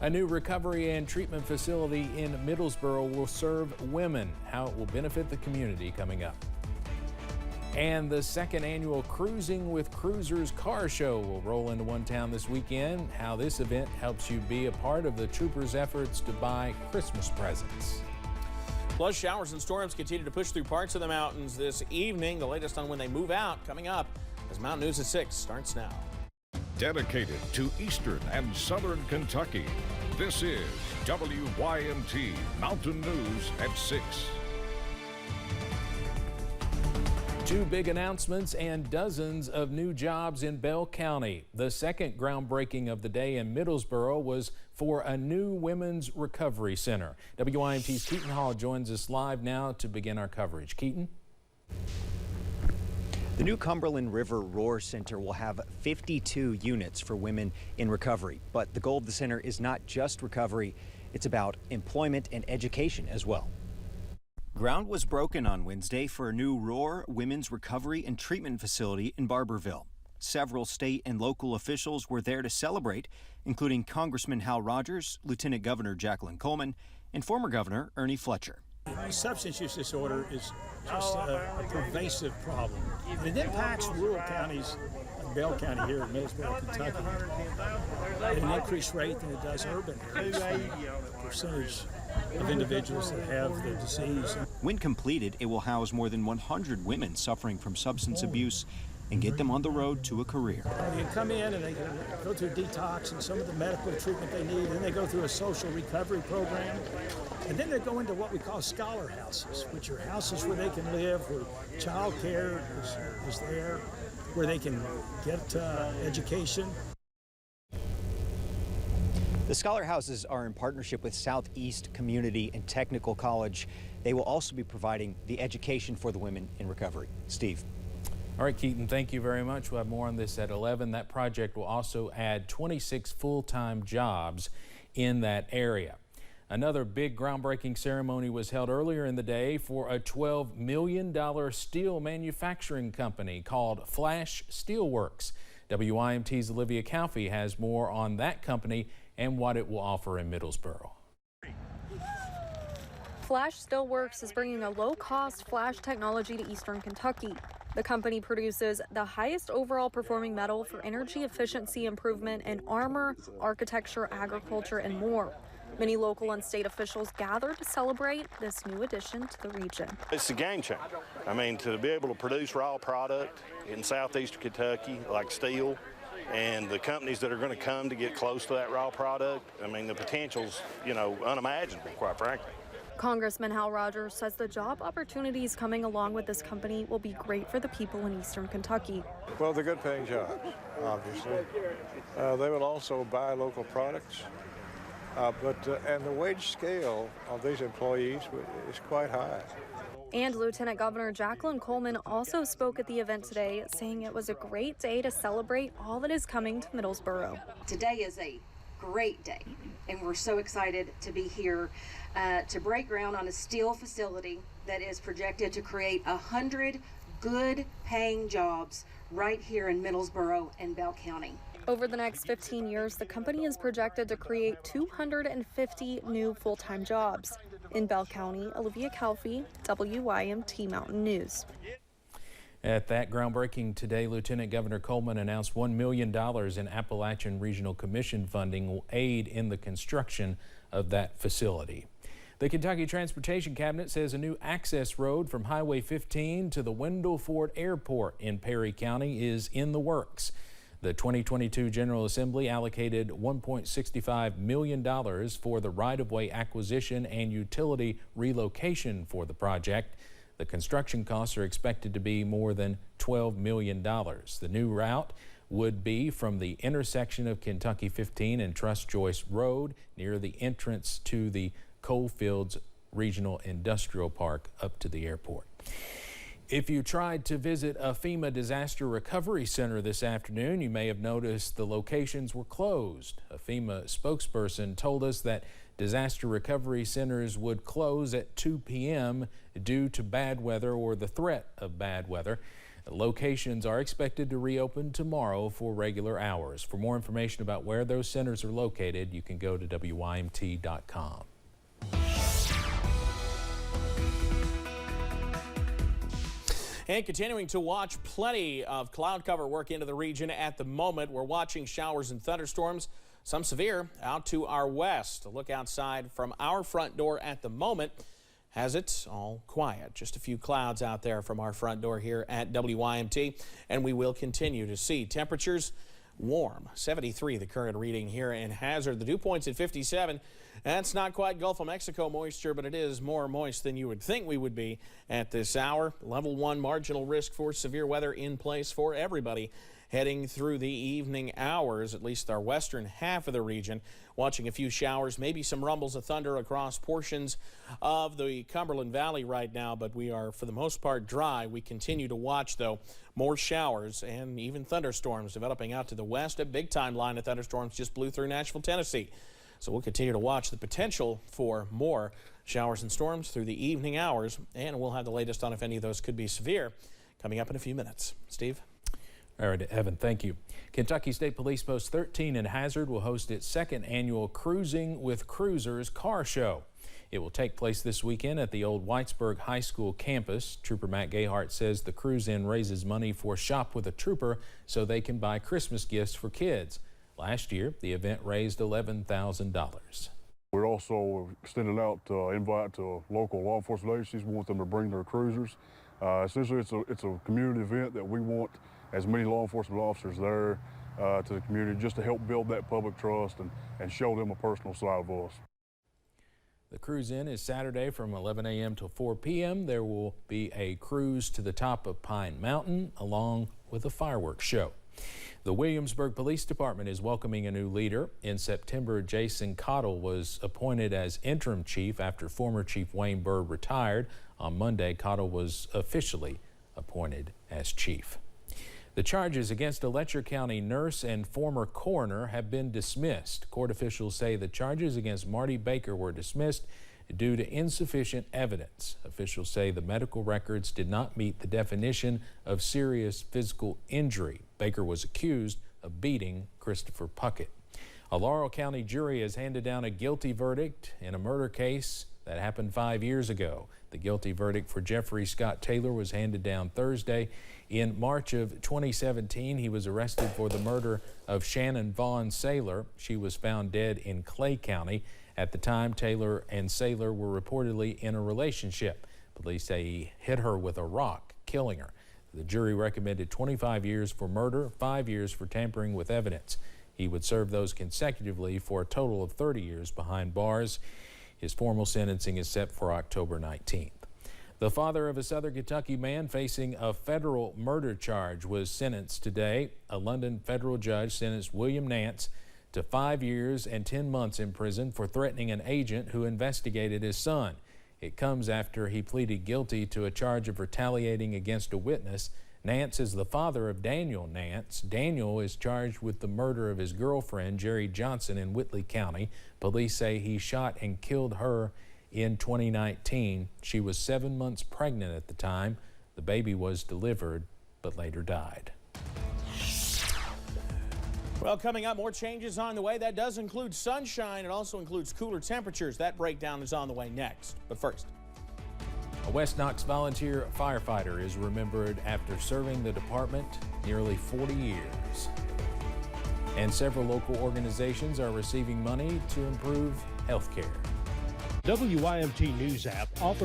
A new recovery and treatment facility in Middlesboro will serve women. How it will benefit the community coming up. And the second annual Cruising with Cruisers car show will roll into one town this weekend. How this event helps you be a part of the troopers' efforts to buy Christmas presents. Plus, showers and storms continue to push through parts of the mountains this evening. The latest on when they move out coming up as Mountain News at 6 starts now. Dedicated to Eastern and Southern Kentucky, this is WYMT Mountain News at 6. Two big announcements and dozens of new jobs in Bell County. The second groundbreaking of the day in Middlesboro was for a new women's recovery center. WYMT's Keaton Hall joins us live now to begin our coverage. Keaton? The new Cumberland River Roar Center will have 52 units for women in recovery. But the goal of the center is not just recovery, it's about employment and education as well. Ground was broken on Wednesday for a new Roar Women's Recovery and Treatment Facility in Barberville. Several state and local officials were there to celebrate, including Congressman Hal Rogers, Lieutenant Governor Jacqueline Coleman, and former Governor Ernie Fletcher. Substance use disorder is just a pervasive problem. It impacts rural counties, like Bell County here in Middlesboro, Kentucky, at an increased rate than it does urban areas. The percentage of individuals that have the disease. When completed, it will house more than 100 women suffering from substance abuse and get them on the road to a career. They can come in and they can go through detox and some of the medical treatment they need, then they go through a social recovery program, and then they go into what we call scholar houses, which are houses where they can live, where child care is there, where they can get education. The Scholar Houses are in partnership with Southeast Community and Technical College. They will also be providing the education for the women in recovery. Steve. All right, Keaton, thank you very much. We'll have more on this at 11. That project will also add 26 full-time jobs in that area. Another big groundbreaking ceremony was held earlier in the day for a $12 million steel manufacturing company called Flash Steelworks. WYMT's Olivia Calfee has more on that company and what it will offer in Middlesboro. Flash Steelworks is bringing a low-cost flash technology to Eastern Kentucky. The company produces the highest overall performing metal for energy efficiency improvement in armor, architecture, agriculture, and more. Many local and state officials gathered to celebrate this new addition to the region. It's a game changer. I mean, to be able to produce raw product in southeastern Kentucky like steel, and the companies that are going to come to get close to that raw product, I mean, the potential's, unimaginable, quite frankly. Congressman Hal Rogers says the job opportunities coming along with this company will be great for the people in Eastern Kentucky. Well, they're good paying jobs, obviously. They will also buy local products. And the wage scale of these employees is quite high. And Lieutenant Governor Jacqueline Coleman also spoke at the event today, saying it was a great day to celebrate all that is coming to Middlesboro. Today is a great day, and we're so excited to be here to break ground on a steel facility that is projected to create 100 good paying jobs right here in Middlesboro and Bell County. Over the next 15 years, the company is projected to create 250 new full-time jobs. In Bell County, Olivia Calfee, WYMT Mountain News. At that groundbreaking today, Lieutenant Governor Coleman announced $1 million in Appalachian Regional Commission funding will aid in the construction of that facility. The Kentucky Transportation Cabinet says a new access road from Highway 15 to the Wendell Ford Airport in Perry County is in the works. The 2022 General Assembly allocated $1.65 million for the right-of-way acquisition and utility relocation for the project. The construction costs are expected to be more than $12 million. The new route would be from the intersection of Kentucky 15 and Trust Joyce Road near the entrance to the Coalfields Regional Industrial Park up to the airport. If you tried to visit a FEMA disaster recovery center this afternoon, you may have noticed the locations were closed. A FEMA spokesperson told us that disaster recovery centers would close at 2 p.m. due to bad weather or the threat of bad weather. Locations are expected to reopen tomorrow for regular hours. For more information about where those centers are located, you can go to WYMT.com. And continuing to watch, plenty of cloud cover work into the region at the moment. We're watching showers and thunderstorms, some severe, out to our west. A look outside from our front door at the moment has it all quiet. Just a few clouds out there from our front door here at WYMT, and we will continue to see temperatures warm. 73 the current reading here in Hazard. The dew point's at 57. That's not quite Gulf of Mexico moisture, but it is more moist than you would think we would be at this hour. Level 1 marginal risk for severe weather in place for everybody heading through the evening hours, at least our western half of the region. Watching a few showers, maybe some rumbles of thunder across portions of the Cumberland Valley right now, but we are for the most part dry. We continue to watch, though, more showers and even thunderstorms developing out to the west. A big time line of thunderstorms just blew through Nashville, Tennessee. So we'll continue to watch the potential for more showers and storms through the evening hours, and we'll have the latest on if any of those could be severe coming up in a few minutes. Steve? All right, Evan, thank you. Kentucky State Police Post 13 in Hazard will host its second annual Cruising with Cruisers car show. It will take place this weekend at the old Whitesburg High School campus. Trooper Matt Gayhart says the cruise-in raises money for Shop with a Trooper so they can buy Christmas gifts for kids. Last year, the event raised $11,000. We're also extending out invite to local law enforcement agencies. We want them to bring their cruisers. Essentially, it's a community event that we want as many law enforcement officers there to the community just to help build that public trust and show them a personal side of us. The cruise-in is Saturday from 11 a.m. till 4 p.m. There will be a cruise to the top of Pine Mountain along with a fireworks show. The Williamsburg Police Department is welcoming a new leader. In September, Jason Cottle was appointed as interim chief after former Chief Wayne Byrd retired. On Monday, Cottle was officially appointed as chief. The charges against a Letcher County nurse and former coroner have been dismissed. Court officials say the charges against Marty Baker were dismissed due to insufficient evidence. Officials say the medical records did not meet the definition of serious physical injury. Baker was accused of beating Christopher Puckett. A Laurel County jury has handed down a guilty verdict in a murder case that happened 5 years ago. The guilty verdict for Jeffrey Scott Taylor was handed down Thursday. In March of 2017, he was arrested for the murder of Shannon Vaughn Saylor. She was found dead in Clay County. At the time, Taylor and Saylor were reportedly in a relationship. Police say he hit her with a rock, killing her. The jury recommended 25 years for murder, 5 years for tampering with evidence. He would serve those consecutively for a total of 30 years behind bars. His formal sentencing is set for October 19th. The father of a Southern Kentucky man facing a federal murder charge was sentenced today. A London federal judge sentenced William Nance to 5 years and 10 months in prison for threatening an agent who investigated his son. It comes after he pleaded guilty to a charge of retaliating against a witness. Nance is the father of Daniel Nance. Daniel is charged with the murder of his girlfriend, Jerry Johnson, in Whitley County. Police say he shot and killed her in 2019. She was 7 months pregnant at the time. The baby was delivered, but later died. Well, coming up, more changes on the way. That does include sunshine. It also includes cooler temperatures. That breakdown is on the way next. But first, a West Knox volunteer firefighter is remembered after serving the department nearly 40 years. And several local organizations are receiving money to improve health care. WYMT News app offers